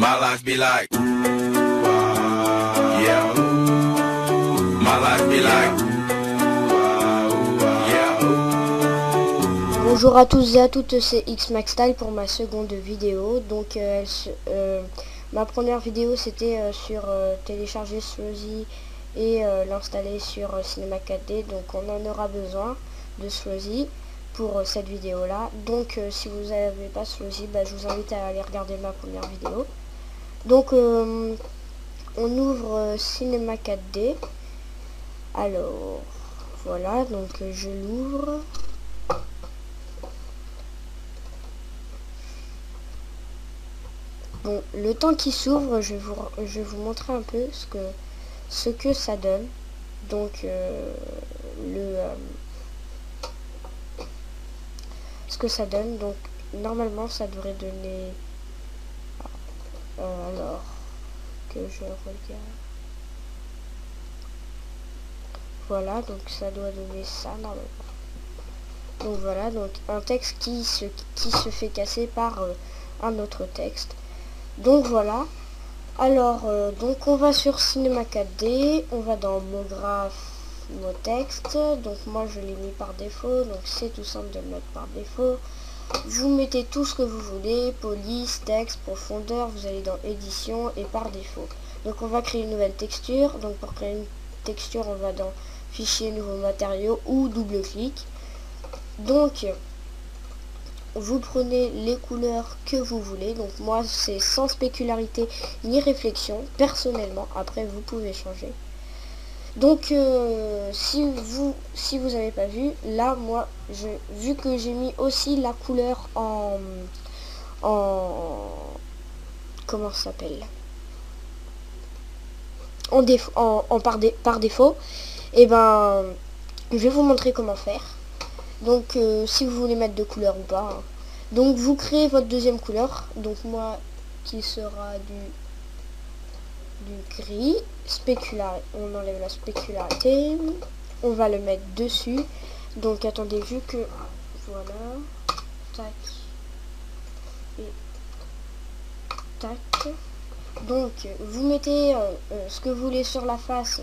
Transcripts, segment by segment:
My life be like, yeah. My life be like, yeah. Bonjour à tous et à toutes, c'est XMaxStyle pour ma seconde vidéo. Donc ma première vidéo c'était sur télécharger Slozy et l'installer sur Cinema 4D. Donc on en aura besoin de Slozy pour cette vidéo là. Donc si vous n'avez pas Slozy, je vous invite à aller regarder ma première vidéo. Donc on ouvre Cinema 4D. Alors voilà, donc je l'ouvre. Bon, le temps qui s'ouvre, je vais vous montrer un peu ce que ça donne. Donc ce que ça donne. Donc normalement ça devrait donner alors que je regarde. Voilà, donc ça doit donner ça normalement. Donc voilà, donc un texte qui se fait casser par un autre texte. Donc voilà. Alors donc on va sur Cinema 4D, on va dans mot graphe, mot texte. Donc moi je l'ai mis par défaut, donc c'est tout simple de le mettre par défaut. Vous mettez tout ce que vous voulez, police, texte, profondeur, vous allez dans édition et par défaut. Donc on va créer une nouvelle texture. Donc pour créer une texture, on va dans fichier, nouveau matériau ou double-clic. Donc vous prenez les couleurs que vous voulez. Donc moi c'est sans spécularité ni réflexion personnellement. Après vous pouvez changer. Donc si vous avez pas vu, là moi vu que j'ai mis aussi la couleur en comment ça s'appelle, par défaut, et ben je vais vous montrer comment faire. Donc si vous voulez mettre de couleur ou pas, hein. Donc vous créez votre deuxième couleur. Donc moi qui sera du gris. On enlève la spécularité. On va le mettre dessus. Donc attendez, vu que voilà, tac et tac. Donc vous mettez ce que vous voulez sur la face.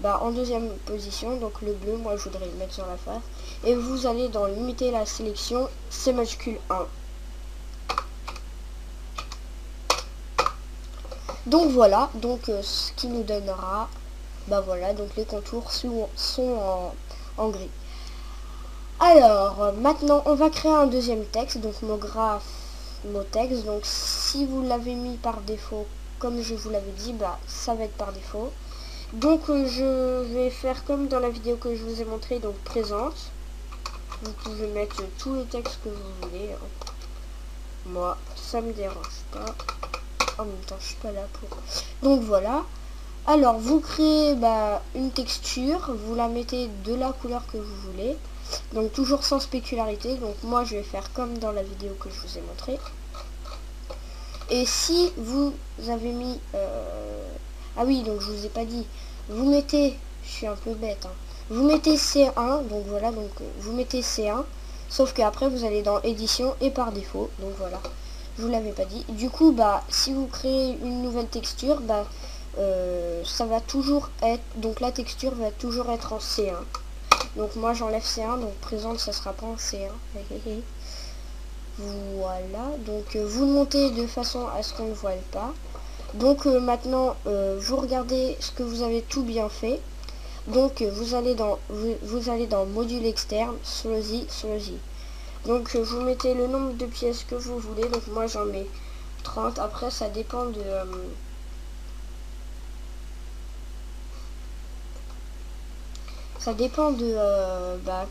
En deuxième position, donc le bleu, moi je voudrais le mettre sur la face. Et vous allez dans limiter la sélection, C majuscule 1. Donc voilà, donc ce qui nous donnera, voilà, donc les contours sont en gris. Alors maintenant on va créer un deuxième texte, donc mot graphe, mot texte. Donc si vous l'avez mis par défaut, comme je vous l'avais dit, ça va être par défaut. Donc je vais faire comme dans la vidéo que je vous ai montré, donc présente. Vous pouvez mettre tous les textes que vous voulez, hein. Moi ça me dérange pas. En même temps je suis pas là pour. Donc voilà. Alors vous créez une texture, vous la mettez de la couleur que vous voulez. Donc toujours sans spécularité. Donc moi je vais faire comme dans la vidéo que je vous ai montré. Et si vous avez mis ah oui, donc je vous ai pas dit, vous mettez, je suis un peu bête, hein, vous mettez C1, donc voilà, donc vous mettez C1, sauf qu'après vous allez dans édition et par défaut, donc voilà, je vous l'avais pas dit. Du coup si vous créez une nouvelle texture, ça va toujours être, donc la texture va toujours être en C1. Donc moi j'enlève C1, donc présente ça sera pas en C1. Voilà, donc vous le montez de façon à ce qu'on ne voit pas. Donc maintenant vous regardez ce que vous avez tout bien fait. Donc vous allez dans module externe, Slozy. Donc vous mettez le nombre de pièces que vous voulez. Donc moi j'en mets 30. Après ça dépend de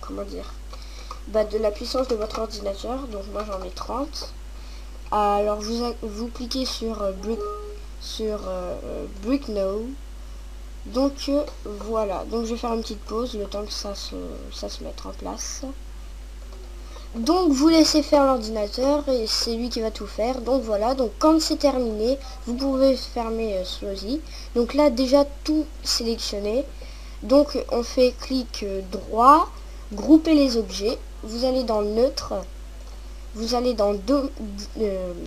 comment dire, de la puissance de votre ordinateur. Donc moi j'en mets 30. Alors vous cliquez sur Brick Now. Donc voilà, donc je vais faire une petite pause le temps que ça se mette en place. Donc vous laissez faire l'ordinateur et c'est lui qui va tout faire. Donc voilà, donc quand c'est terminé, vous pouvez fermer Slozy. Donc là déjà tout sélectionné. Donc on fait clic droit, grouper les objets. Vous allez dans neutre, vous allez dans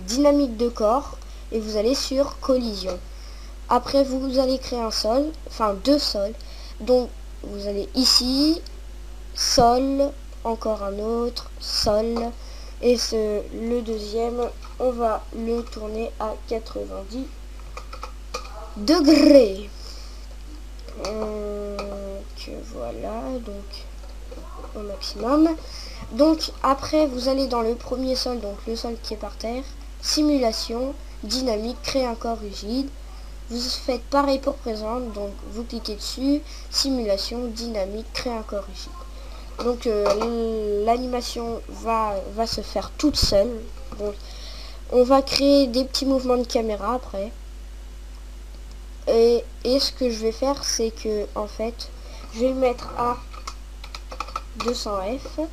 dynamique de corps. et vous allez sur collision. Après vous allez créer un sol, enfin 2 sols. Donc vous allez ici, sol, encore un autre, sol. Et le deuxième, on va le tourner à 90 degrés. Donc voilà, donc au maximum. Donc après vous allez dans le premier sol, donc le sol qui est par terre, simulation, dynamique, créer un corps rigide. Vous faites pareil pour présent, donc vous cliquez dessus, simulation, dynamique, créer un corps rigide. Donc l'animation va se faire toute seule. Donc on va créer des petits mouvements de caméra après. Et ce que je vais faire, c'est que en fait, je vais le mettre à 200F.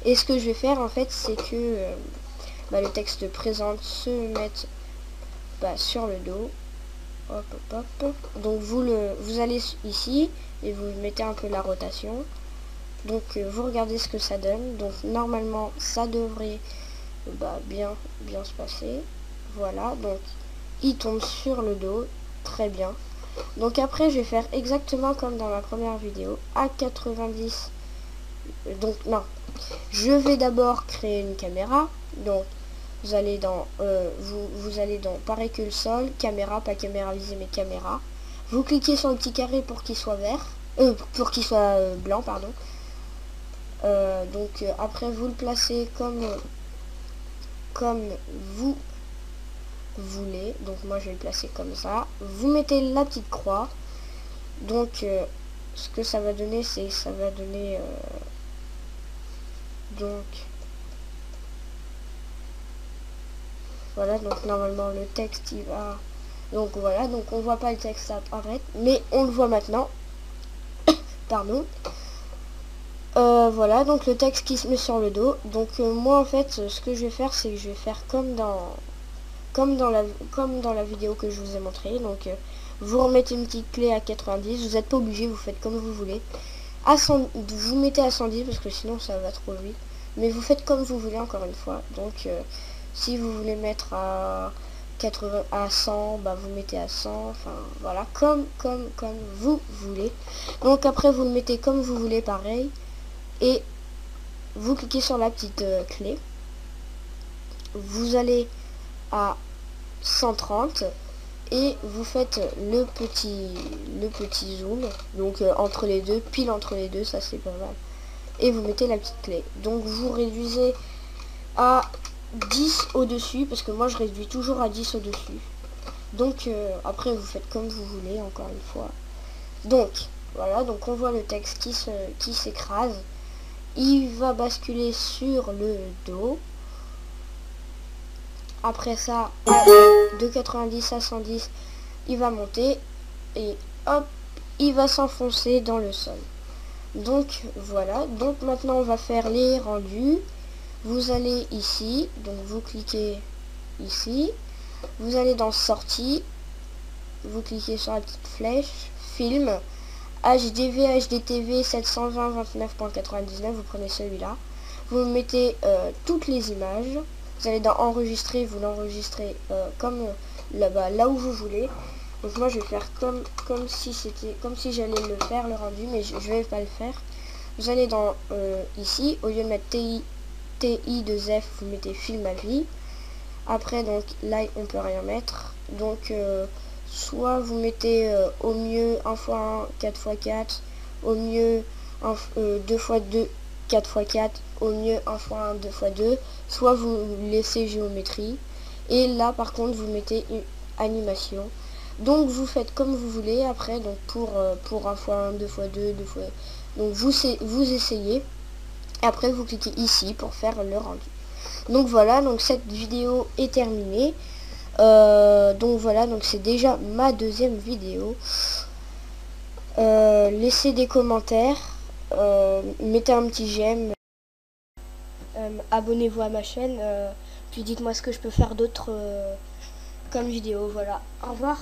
Et ce que je vais faire en fait, c'est que le texte présente se mette sur le dos. Hop, hop, hop. Donc vous allez ici et vous mettez un peu la rotation. Donc vous regardez ce que ça donne. Donc normalement ça devrait bien se passer. Voilà, donc il tombe sur le dos. Très bien. Donc après je vais faire exactement comme dans ma première vidéo. À 90. Donc non. Je vais d'abord créer une caméra. Donc vous allez dans vous allez dans pareil que le sol, caméra, pas caméra visée mais caméra. Vous cliquez sur le petit carré pour qu'il soit vert. Pour qu'il soit blanc, pardon. Donc après vous le placez comme vous voulez. Donc moi je vais le placer comme ça. Vous mettez la petite croix. Donc ce que ça va donner, c'est que ça va donner donc voilà, donc normalement le texte il va, donc voilà, donc on voit pas le texte apparaître mais on le voit maintenant. Pardon. Voilà, donc le texte qui se met sur le dos. Donc moi en fait ce que je vais faire, c'est que je vais faire comme dans la vidéo que je vous ai montré. Donc vous remettez une petite clé à 90, vous n'êtes pas obligé, vous faites comme vous voulez. Vous mettez à 110 parce que sinon ça va trop vite. Mais vous faites comme vous voulez encore une fois. Donc si vous voulez mettre à 80, à 100, vous mettez à 100. Enfin voilà, comme vous voulez. Donc après vous le mettez comme vous voulez pareil. Et vous cliquez sur la petite clé. Vous allez à 130 et vous faites le petit zoom. Donc entre les deux, pile entre les deux, ça c'est pas mal. Et vous mettez la petite clé. Donc vous réduisez à 10 au-dessus, parce que moi je réduis toujours à 10 au-dessus. Donc après vous faites comme vous voulez, encore une fois. Donc voilà, donc on voit le texte qui s'écrase. Il va basculer sur le dos. Après ça, de 90 à 110, il va monter et hop, il va s'enfoncer dans le sol. Donc voilà, donc maintenant on va faire les rendus. Vous allez ici, donc vous cliquez ici, vous allez dans sortie, vous cliquez sur la petite flèche, film, HDV, HDTV 720 29.99, vous prenez celui-là, vous mettez toutes les images, vous allez dans enregistrer, vous l'enregistrez comme là où vous voulez. Donc moi je vais faire comme si j'allais le faire le rendu, mais je vais pas le faire. Vous allez dans ici, au lieu de mettre TI2F, vous mettez film à vie. Après donc là on peut rien mettre. Donc soit vous mettez au mieux 1x1 4x4, au mieux 2x2 4x4, au mieux 1x1 2x2, soit vous laissez géométrie. Et là par contre vous mettez une animation. Donc vous faites comme vous voulez. Après donc pour 1x1, 2x2, 2x... donc vous essayez. Après vous cliquez ici pour faire le rendu. Donc voilà, donc cette vidéo est terminée. Donc voilà, donc c'est déjà ma deuxième vidéo. Laissez des commentaires, mettez un petit j'aime, abonnez-vous à ma chaîne, puis dites-moi ce que je peux faire d'autre comme vidéo. Voilà, au revoir.